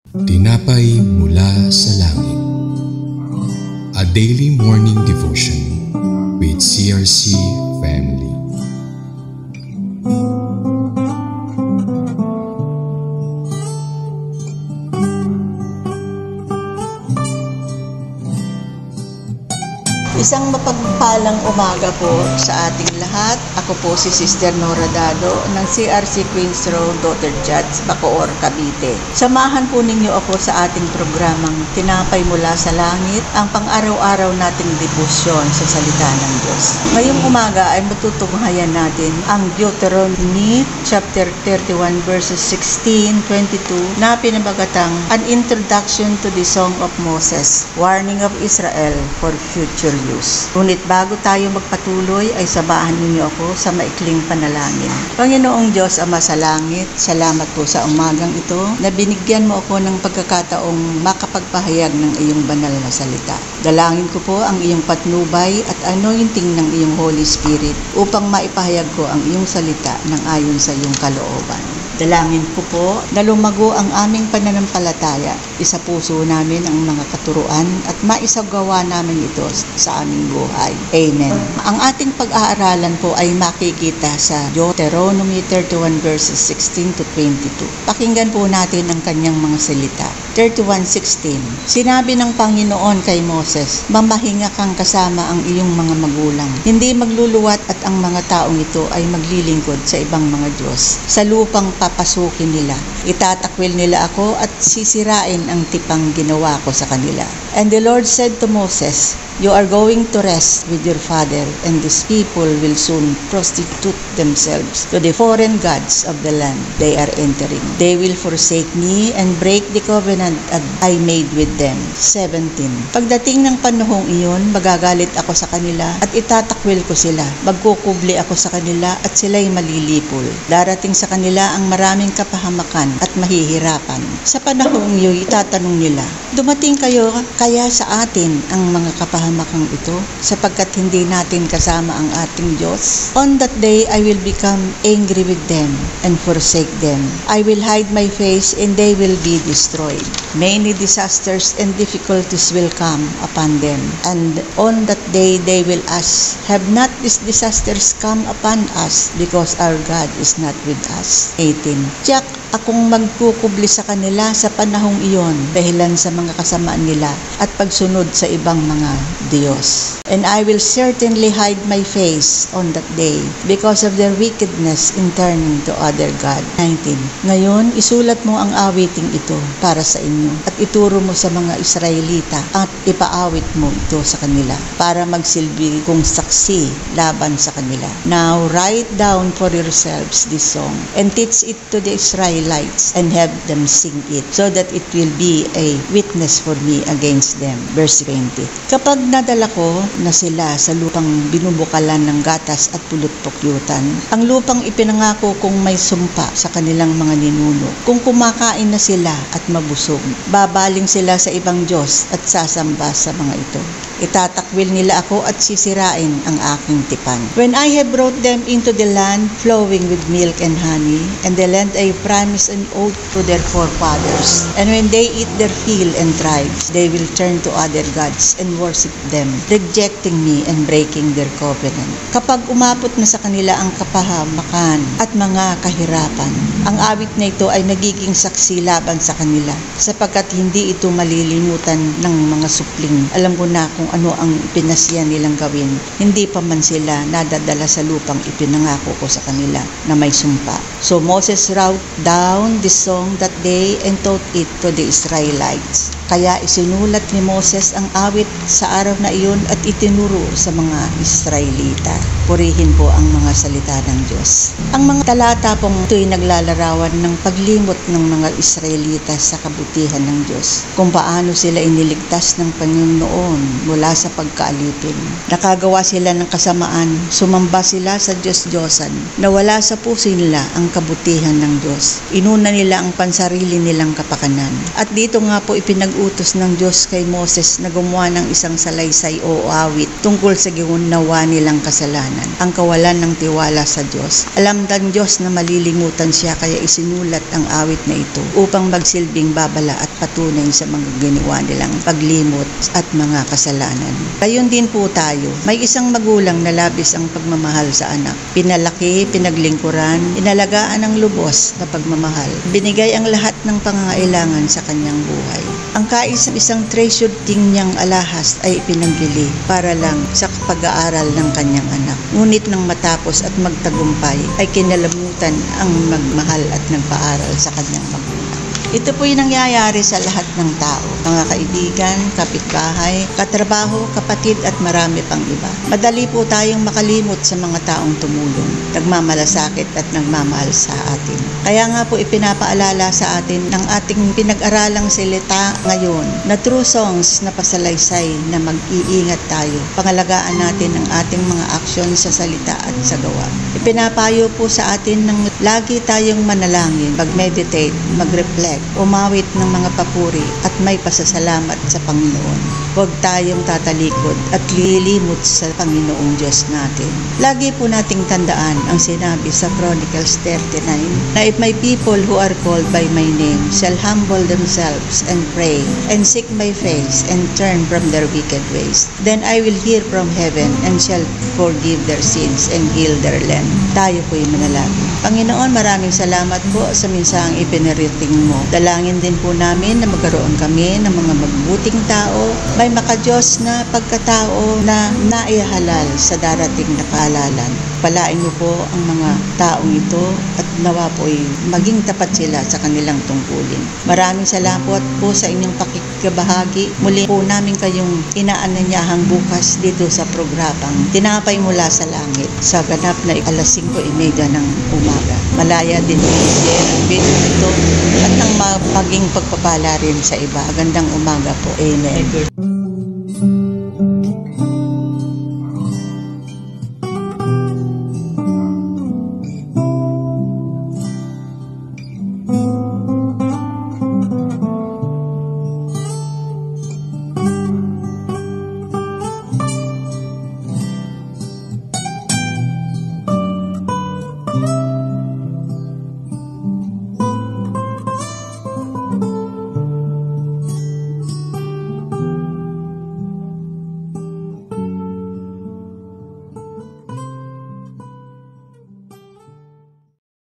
Tinapay mula sa langit. A daily morning devotion with CRC family. Isang mapagpalang umaga po sa ating lahat. Ako po si Sister Nora Dado ng CRC Queens Road, Daughter Judge, Bacoor, Cavite. Samahan po ninyo ako sa ating programang Tinapay Mula sa Langit, ang pang-araw-araw nating debosyon sa salita ng Diyos. Ngayong umaga ay matutunghayan natin ang Deuteronomy chapter 31 verses 16-22 na pinabagatang An Introduction to the Song of Moses, Warning of Israel for Future Use. Ngunit bago tayo magpatuloy ay samahan ninyo ako sa maikling panalangin. Panginoong Diyos Ama sa langit, salamat po sa umagang ito na binigyan mo ako ng pagkakataong makapagpahayag ng iyong banal na salita. Dalangin ko po ang iyong patnubay at anointing ng iyong Holy Spirit upang maipahayag ko ang iyong salita ng ayon sa iyong kalooban. Dalangin ko po na lumago ang aming pananampalataya, isa puso namin ang mga katuruan at maisagawa namin ito sa aming buhay. Amen. Ang ating pag-aaralan po ay makikita sa Deuteronomy 31 verses 16-22. Pakinggan po natin ang kanyang mga salita. 31:16. Sinabi ng Panginoon kay Moses, mamahinga kang kasama ang iyong mga magulang. Hindi magluluwat at ang mga taong ito ay maglilingkod sa ibang mga Diyos. Sa lupang papasukin nila, itatakwil nila ako at sisirain ang tipang ginawa ko sa kanila. And the Lord said to Moses, you are going to rest with your father, and these people will soon prostitute themselves to the foreign gods of the land they are entering. They will forsake me and break the covenant that I made with them. 17. Pagdating ng panahong iyon, magagalit ako sa kanila at itatakwil ko sila. Magkukubli ako sa kanila at sila'y malilipol. Darating sa kanila ang maraming kapahamakan at mahihirapan. Sa panahong iyon, itatanong nila, dumating kayo kaya sa atin ang mga kapahamakang ito sapagkat hindi natin kasama ang ating Diyos? On that day, I will become angry with them and forsake them. I will hide my face and they will be destroyed. Many disasters and difficulties will come upon them. And on that day, they will ask, have not these disasters come upon us because our God is not with us? 18. Tiyak akong magkukubli sa kanila sa panahong iyon dahilan sa mga kasamaan nila at pagsunod sa ibang mga Diyos. And I will certainly hide my face on that day because of their wickedness in turning to other God. 19. Ngayon, isulat mo ang awiting ito para sa inyo at ituro mo sa mga Israelita at ipaawit mo ito sa kanila para magsilbi kung saksi laban sa kanila. Now, write down for yourselves this song and teach it to the Israelites and have them sing it so that it will be a witness for me against them. Verse 20. Kapag nadala ko na sila sa lupang binubukalan ng gatas at pulot-pukyutan, ang lupang ipinangako kong may sumpa sa kanilang mga ninuno, kung kumakain na sila at mabusog, babaling sila sa ibang Diyos at sasamba sa mga ito. Itatakwil nila ako at sisirain ang aking tipan. When I have brought them into the land flowing with milk and honey, and the land I promised an oath to their forefathers, and when they eat their fill and tribes, they will turn to other gods and worship them, rejecting me and breaking their covenant. Kapag umabot na sa kanila ang kapahamakan at mga kahirapan, ang awit na ito ay nagiging saksi laban sa kanila, sapagkat hindi ito malilimutan ng mga supling. Alam ko na kung ano ang pinasya nilang gawin. Hindi pa man sila nadadala sa lupang ipinangako ko sa kanila na may sumpa. So Moses wrote down this song that day and taught it to the Israelites. Kaya isinulat ni Moses ang awit sa araw na iyon at itinuro sa mga Israelita. Purihin po ang mga salita ng Diyos. Ang mga talata pong ito'y naglalarawan ng paglimot ng mga Israelita sa kabutihan ng Diyos, kung paano sila iniligtas ng Panginoon mula sa pagkaalipin. Nakagawa sila ng kasamaan, sumamba sila sa Diyos-Diyosan, na wala sa puso nila ang kabutihan ng Diyos. Inuna nila ang pansarili nilang kapakanan. At dito nga po ipinag-utos ng Diyos kay Moses na gumawa ng isang salaysay o awit tungkol sa ginawa nilang kasalanan. kasalanan, ang kawalan ng tiwala sa Diyos. Alam ng Diyos na malilimutan siya, kaya isinulat ang awit na ito upang magsilbing babala at patunay sa mga ginawa nilang paglimot at mga kasalanan. Gayon din po tayo. May isang magulang na labis ang pagmamahal sa anak. Pinalaki, pinaglingkuran, inalagaan ng lubos na pagmamahal. Binigay ang lahat ng pangangailangan sa kanyang buhay. Ang isang treasured thing niyang alahas ay ipinagbili para lang sa pag-aaral ng kanyang anak. Ngunit nang matapos at magtagumpay ay kinalamutan ang magmahal at nagpaaral sa kanyang magulang. Ito po'y nangyayari sa lahat ng tao, mga kaibigan, kapitbahay, katrabaho, kapatid at marami pang iba. Madali po tayong makalimot sa mga taong tumulong, nagmamalasakit at nagmamahal sa atin. Kaya nga po ipinapaalala sa atin ng ating pinag-aralang salita ngayon na true songs na pasalaysay na mag-iingat tayo. Pangalagaan natin ang ating mga aksyon sa salita at sa gawa. Ipinapayo po sa atin ng lagi tayong manalangin, mag-meditate, mag-reflect, umawit ng mga papuri at may pasasalamat sa Panginoon. Huwag tayong tatalikod at lilimot sa Panginoong Diyos natin. Lagi po nating tandaan ang sinabi sa Chronicles 39 na if my people who are called by my name shall humble themselves and pray and seek my face and turn from their wicked ways, then I will hear from heaven and shall forgive their sins and heal their land. Tayo po'y manalangin. Panginoon, maraming salamat po sa minsahang ipinarating mo. Dalangin din po namin na magkaroon kami ng mga mabuting tao, may makadiyos na pagkatao na naihalal sa darating na kaalalan. Palain mo po ang mga taong ito at nawa po ay maging tapat sila sa kanilang tungkulin. Maraming salamat po sa inyong pakikibahagi. Muli po namin kayong inaanyayahan bukas dito sa programang Tinapay Mula sa Langit sa ganap na 5:30 ng umaga. Malaya din po i-share ang video ito at nang maging pagpapala rin sa iba. Magandang umaga po. Amen.